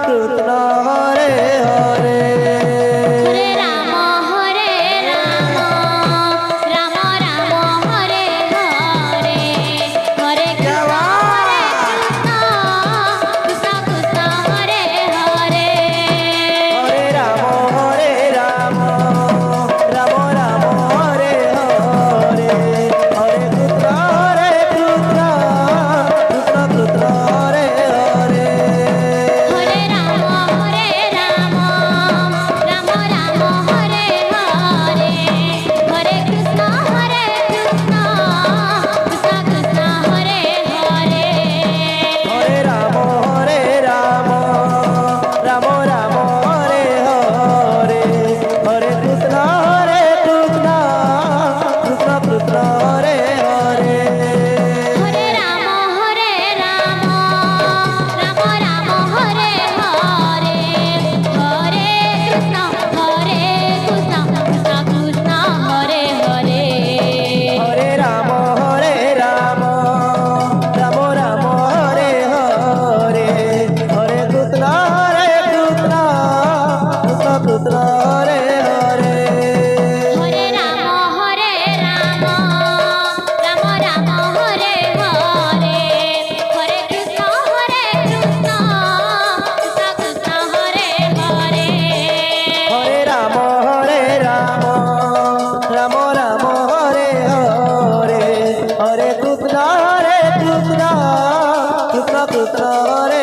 Krishna Hare Hare Hare Ram Ram Ram Hare Hare Hare Krishna Krishna Krishna Hare Hare Hare Ram Ram Ram Hare Hare Hare Krishna Krishna Krishna Hare Hare Hare Ram Ram Ram Hare Hare Hare Krishna Krishna Krishna Hare Hare Hare Ram Ram Ram Ram Hare Hare Hare Krishna Krishna Krishna Krishna Hare Hare Hare Ram Ram Ram Hare Hare Hare Krishna Krishna Krishna Hare Hare Hare Ram Ram Ram Ram Hare Hare Hare Krishna Krishna Krishna Krishna Hare Hare Hare Ram Ram Ram Hare Hare Hare Krishna Krishna Krishna Hare Hare Hare Ram Ram Ram Ram Hare Hare Hare Krishna Krishna Krishna Krishna Hare